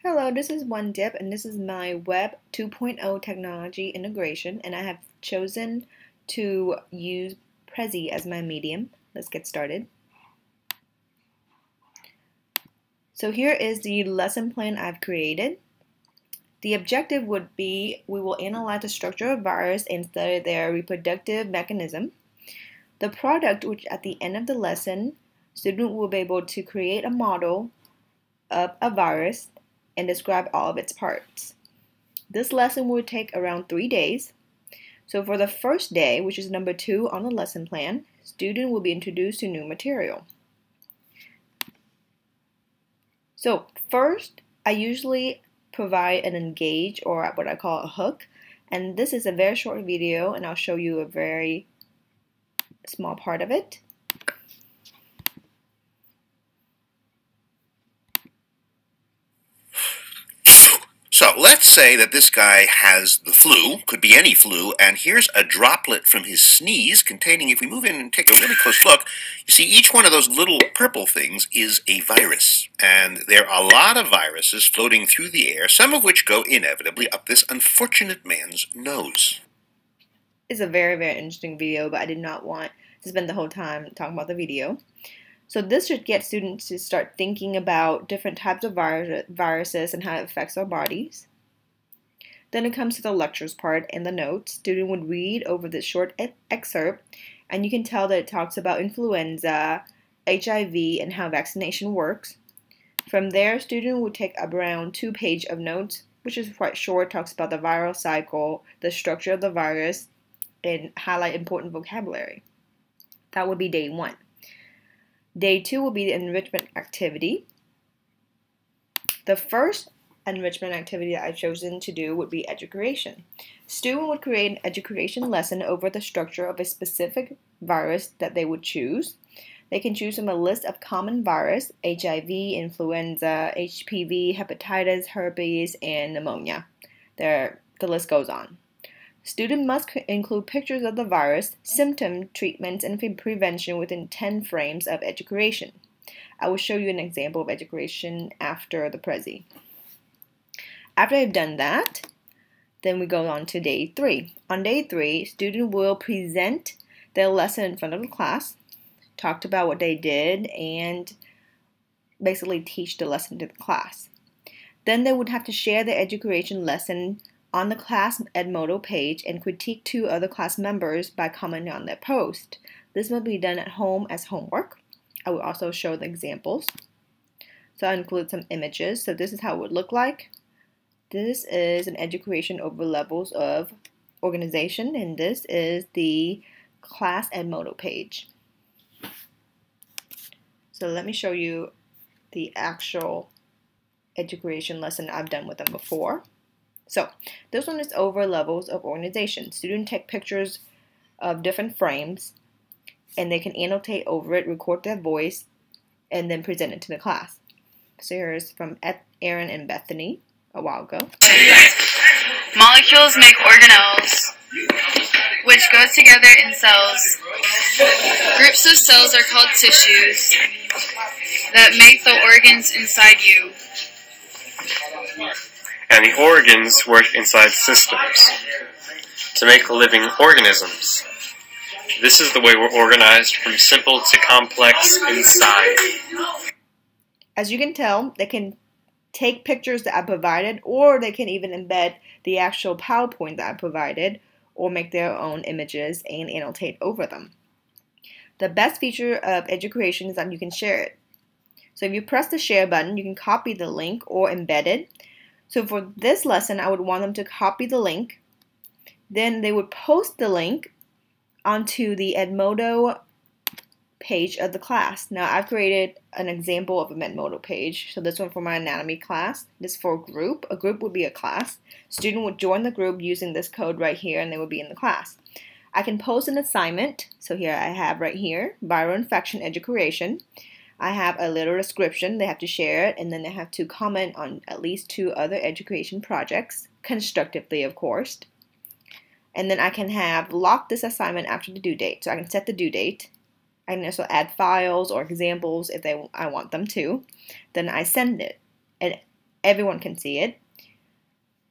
Hello, this is OneDip and this is my Web 2.0 technology integration, and I have chosen to use Prezi as my medium. Let's get started. So here is the lesson plan I've created. The objective would be we will analyze the structure of virus and study their reproductive mechanism. The product, which at the end of the lesson, student will be able to create a model of a virus and describe all of its parts. This lesson will take around 3 days. So for the first day, which is number 2 on the lesson plan, student will be introduced to new material. So first, I usually provide an engage, or what I call a hook, and this is a very short video and I'll show you a very small part of it. So let's say that this guy has the flu, could be any flu, and here's a droplet from his sneeze containing, if we move in and take a really close look, you see each one of those little purple things is a virus. And there are a lot of viruses floating through the air, some of which go inevitably up this unfortunate man's nose. It's a very, very interesting video, but I did not want to spend the whole time talking about the video. So this should get students to start thinking about different types of viruses and how it affects our bodies. Then it comes to the lectures part and the notes. Student would read over this short excerpt, and you can tell that it talks about influenza, HIV, and how vaccination works. From there, student would take around 2 pages of notes, which is quite short, talks about the viral cycle, the structure of the virus, and highlight important vocabulary. That would be day 1. Day 2 will be the enrichment activity. The first enrichment activity that I've chosen to do would be education. Student would create an education lesson over the structure of a specific virus that they would choose. They can choose from a list of common virus: HIV, influenza, HPV, hepatitis, herpes, and pneumonia. The list goes on. Student must include pictures of the virus, symptom, treatments, and prevention within 10 frames of education. I will show you an example of education after the Prezi. After I've done that, then we go on to day 3. On day 3, student will present their lesson in front of the class, talked about what they did, and basically teach the lesson to the class. Then they would have to share their education lesson on the class Edmodo page and critique 2 other class members by commenting on their post. This will be done at home as homework. I will also show the examples. So I include some images. So this is how it would look like. This is an education over levels of organization, and this is the class Edmodo page. So let me show you the actual education lesson I've done with them before. So this one is over levels of organization. Students take pictures of different frames and they can annotate over it, record their voice, and then present it to the class. So here's from Aaron and Bethany a while ago. Molecules make organelles, which go together in cells. Groups of cells are called tissues that make the organs inside you. And the organs work inside systems to make living organisms. This is the way we're organized, from simple to complex inside. As you can tell, they can take pictures that I provided, or they can even embed the actual PowerPoint that I provided, or make their own images and annotate over them. The best feature of education is that you can share it. So if you press the share button, you can copy the link or embed it. So for this lesson, I would want them to copy the link. Then they would post the link onto the Edmodo page of the class. Now I've created an example of an Edmodo page. So this one for my anatomy class. This for a group. A group would be a class. Student would join the group using this code right here, and they would be in the class. I can post an assignment. So here I have right here, viral infection education. I have a little description. They have to share it, and then they have to comment on at least 2 other education projects, constructively of course. And then I can have lock this assignment after the due date. So I can set the due date. I can also add files or examples if I want them to. Then I send it. And everyone can see it.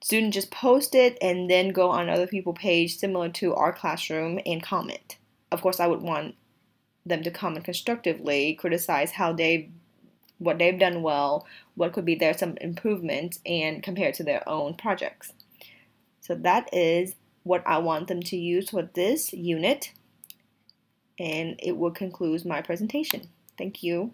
Students just post it and then go on other people's page similar to our classroom and comment. Of course, I would want them to comment constructively, criticize what they've done well, what could be there some improvement, and compare it to their own projects. So that is what I want them to use for this unit, and it will conclude my presentation. Thank you.